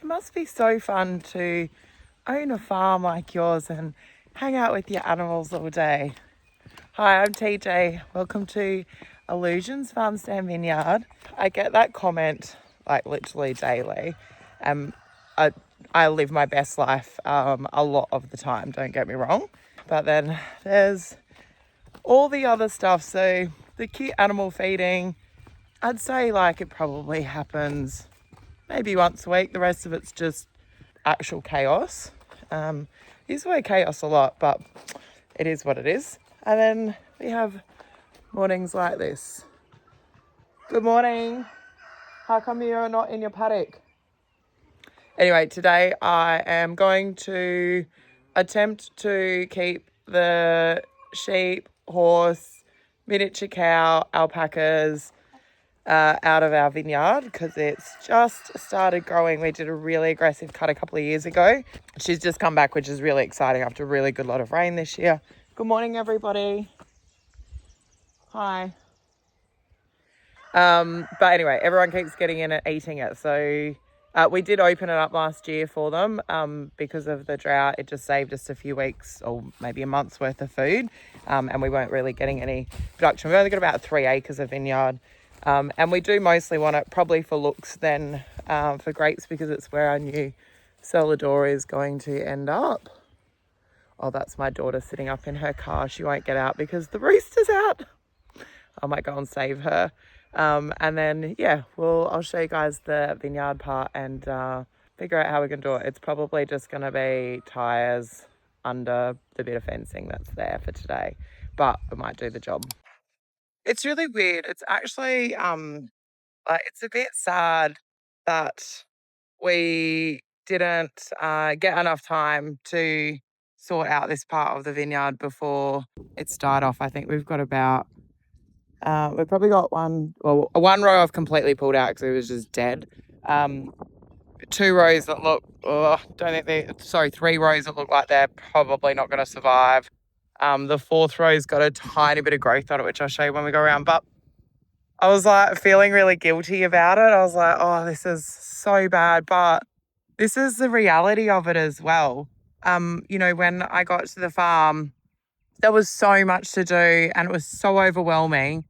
must be so fun to own a farm like yours and hang out with your animals all day. Hi, I'm TJ. Welcome to Allusion's Farmstay and Vineyard. I get that comment like literally daily. I live my best life a lot of the time, don't get me wrong. But then there's all the other stuff. So the cute animal feeding, I'd say like it probably happens maybe once a week. The rest of it's just actual chaos. Use the word chaos a lot, but it is what it is. And then we have mornings like this. Good morning. How come you're not in your paddock? Anyway, today I am going to attempt to keep the sheep, horse, miniature cow, alpacas out of our vineyard because it's just started growing. We did a really aggressive cut a couple of years ago. She's just come back, which is really exciting after a really good lot of rain this year. Good morning, everybody. Hi. But anyway, everyone keeps getting in and eating it. So we did open it up last year for them because of the drought. It just saved us a few weeks or maybe a month's worth of food. And we weren't really getting any production. We've only got about 3 acres of vineyard. And we do mostly want it probably for looks than for grapes because it's where our new cellar is going to end up. Oh, that's my daughter sitting up in her car. She won't get out because the rooster's out. I might go and save her. And then, yeah, I'll show you guys the vineyard part and figure out how we can do it. It's probably just going to be tyres under the bit of fencing that's there for today, but we might do the job. It's really weird. It's actually, it's a bit sad that we didn't get enough time to sort out this part of the vineyard before it's died off. I think we've got about we've probably got one row I've completely pulled out because it was just dead. 2 rows that look, three rows that look like they're probably not going to survive. The 4th row's got a tiny bit of growth on it, which I'll show you when we go around. But I was like feeling really guilty about it. I was like, oh, this is so bad. But this is the reality of it as well. When I got to the farm, there was so much to do and it was so overwhelming.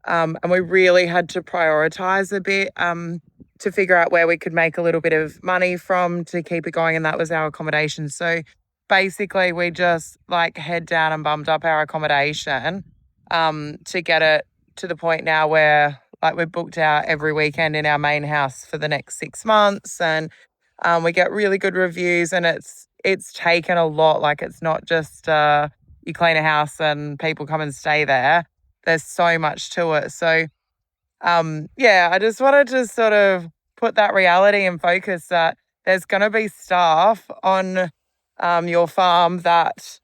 And we really had to prioritise a bit to figure out where we could make a little bit of money from to keep it going. And that was our accommodation. So basically we just like head down and bumped up our accommodation to get it to the point now where like we're booked out every weekend in our main house for the next 6 months. And we get really good reviews and it's taken a lot. Like it's not just you clean a house and people come and stay there. There's so much to it. So, I just wanted to sort of put that reality in focus that there's going to be staff on your farm that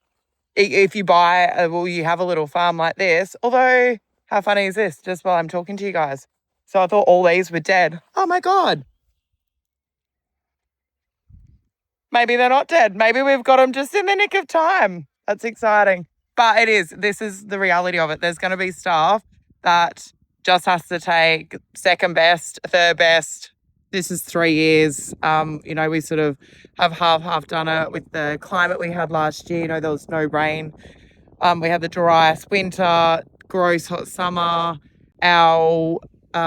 if you you have a little farm like this. Although, how funny is this? Just while I'm talking to you guys. So I thought all these were dead. Oh my God. Maybe they're not dead. Maybe we've got them just in the nick of time. That's exciting. But this is the reality of it. There's going to be staff that just has to take second best, third best. This is 3 years. We sort of have half done it with the climate we had last year. There was no rain. We had the driest winter, gross hot summer. Our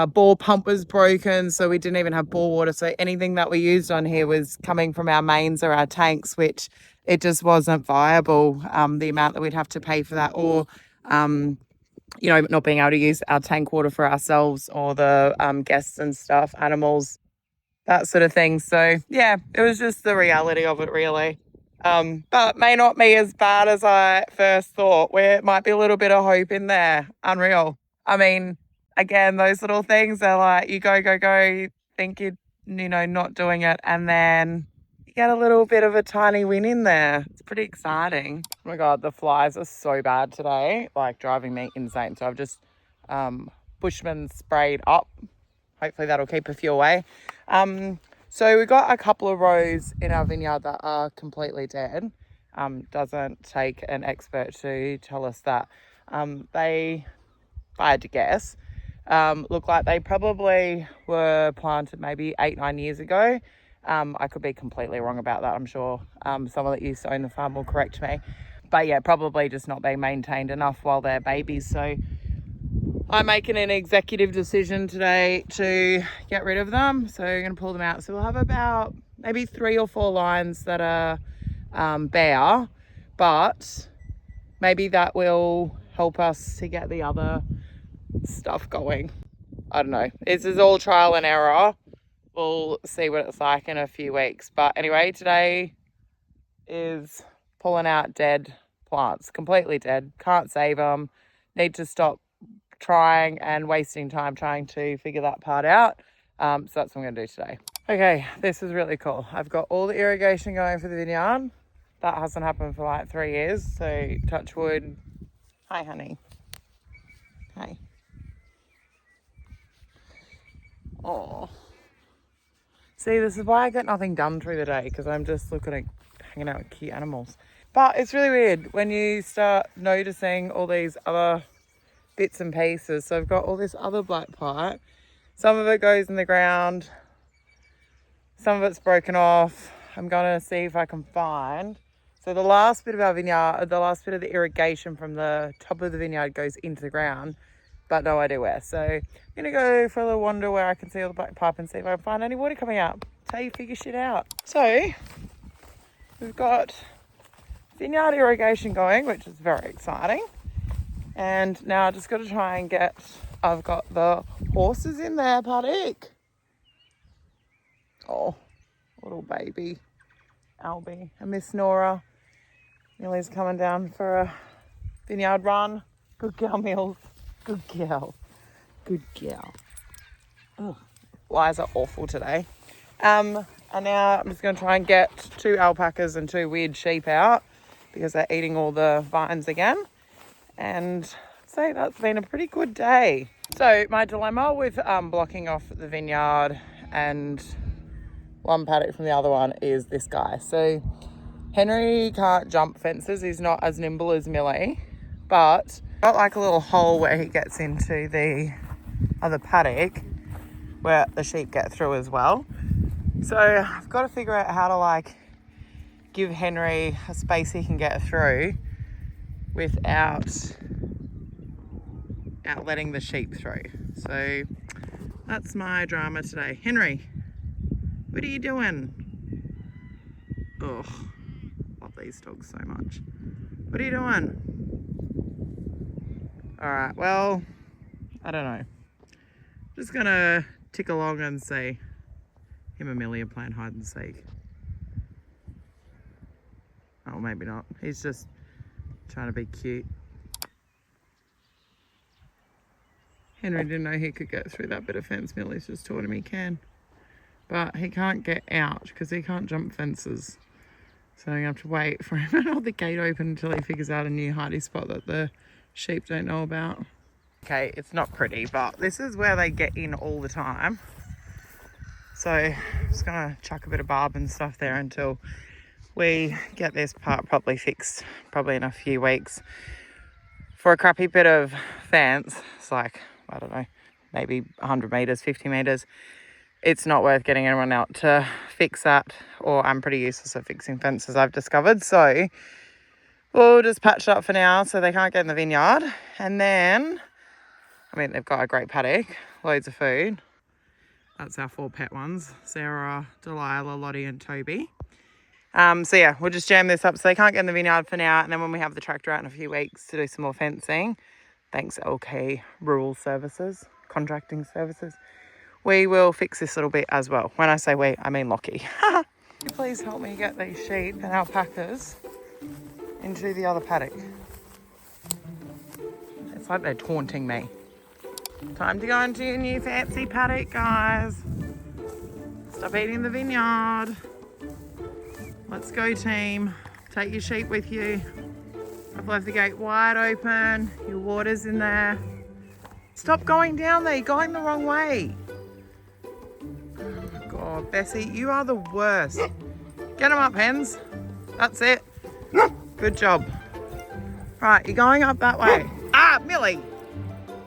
bore pump was broken, so we didn't even have bore water. So anything that we used on here was coming from our mains or our tanks, which it just wasn't viable, the amount that we'd have to pay for that, or, not being able to use our tank water for ourselves or the guests and stuff, animals, that sort of thing. So, yeah, it was just the reality of it, really. But may not be as bad as I first thought, where it might be a little bit of hope in there. Unreal. I mean, again, those little things are like you go, you think you're, not doing it, and then you get a little bit of a tiny win in there. It's pretty exciting. Oh my God, the flies are so bad today, like driving me insane. So I've just Bushman sprayed up. Hopefully that'll keep a few away. So we've got a couple of rows in our vineyard that are completely dead. Doesn't take an expert to tell us that. If I had to guess, look like they probably were planted maybe 8-9 years ago. I could be completely wrong about that. I'm sure someone that used to own the farm will correct me. But yeah, probably just not being maintained enough while they're babies. So I'm making an executive decision today to get rid of them. So I'm going to pull them out. So we'll have about maybe 3 or 4 lines that are bare, but maybe that will help us to get the other stuff going. I don't know. This is all trial and error. We'll see what it's like in a few weeks. But anyway, today is pulling out dead plants, completely dead. Can't save them. Need to stop trying and wasting time trying to figure that part out. So that's what I'm going to do today. Okay, this is really cool. I've got all the irrigation going for the vineyard. That hasn't happened for like 3 years. So touch wood. Hi, honey. Hey. Oh. See, this is why I get nothing done through the day, because I'm just looking at hanging out with cute animals. But it's really weird when you start noticing all these other bits and pieces. So I've got all this other black plant. Some of it goes in the ground. Some of it's broken off. I'm going to see if I can find. So the last bit of our vineyard, the last bit of the irrigation from the top of the vineyard goes into the ground, but no idea where. So I'm going to go for a little wander where I can see all the black pipe and see if I can find any water coming out. That's how you figure shit out. So we've got vineyard irrigation going, which is very exciting. And now I just got to try and get, I've got the horses in there, paddock. Oh, little baby Albie and Miss Nora. Millie's coming down for a vineyard run. Good girl, Mills. Good girl. Good girl. Ugh. Flies are awful today. And now I'm just going to try and get 2 alpacas and 2 weird sheep out because they're eating all the vines again. And so that's been a pretty good day. So my dilemma with blocking off the vineyard and one paddock from the other one is this guy. So Henry can't jump fences. He's not as nimble as Millie, but got like a little hole where he gets into the other paddock where the sheep get through as well. So I've got to figure out how to like give Henry a space he can get through without letting the sheep through. So that's my drama today. Henry, what are you doing? Ugh, love these dogs so much. What are you doing? All right, well, I don't know. Just gonna tick along and see. Him and Millie are playing hide and seek. Oh, maybe not. He's just trying to be cute. Henry didn't know he could get through that bit of fence. Millie's just taught him he can. But he can't get out because he can't jump fences. So I'm going to have to wait for him and hold the gate open until he figures out a new hiding spot that the sheep don't know about. Okay, it's not pretty, but this is where they get in all the time. So I'm just going to chuck a bit of barb and stuff there until we get this part properly fixed, probably in a few weeks. For a crappy bit of fence, it's like, I don't know, maybe 100 metres, 50 metres. It's not worth getting anyone out to fix that, or I'm pretty useless at fixing fences, I've discovered. So we'll just patch it up for now so they can't get in the vineyard. And then, I mean, they've got a great paddock, loads of food. That's our 4 pet ones, Sarah, Delilah, Lottie and Toby. So yeah, we'll just jam this up so they can't get in the vineyard for now. And then when we have the tractor out in a few weeks to do some more fencing, thanks LK Rural Services, Contracting Services, we will fix this little bit as well. When I say we, I mean Lockie. Please help me get these sheep and alpacas into the other paddock. It's like they're taunting me. Time to go into your new fancy paddock, guys. Stop eating the vineyard. Let's go, team. Take your sheep with you. I've left the gate wide open. Your water's in there. Stop going down there. You're going the wrong way. Oh, God, Bessie, you are the worst. Get them up, hens. That's it. Good job. Right, you're going up that way. Ah, Millie.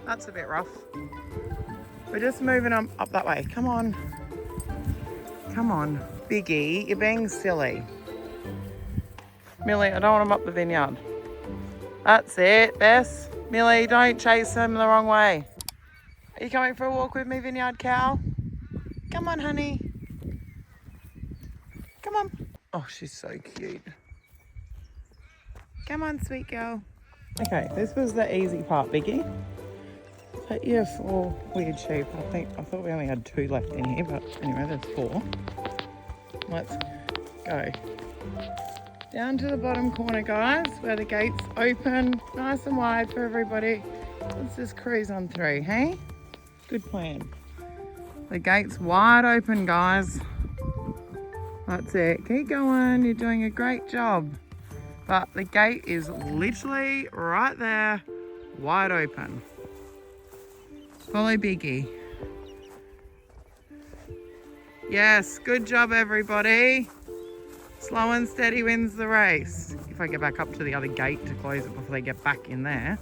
That's a bit rough. We're just moving them up that way. Come on. Come on. Biggie, you're being silly. Millie, I don't want him up the vineyard. That's it, Bess. Millie, don't chase him the wrong way. Are you coming for a walk with me, vineyard cow? Come on, honey. Come on. Oh, she's so cute. Come on, sweet girl. Okay, this was the easy part, Biggie. Put your 4 weird sheep. I thought we only had 2 left in here, but anyway, there's 4. Let's go. Down to the bottom corner, guys, where the gate's open, nice and wide for everybody. Let's just cruise on through, hey? Good plan. The gate's wide open, guys. That's it. Keep going. You're doing a great job. But the gate is literally right there, wide open. Follow Biggie. Yes, good job, everybody. Slow and steady wins the race. If I get back up to the other gate to close it before they get back in there.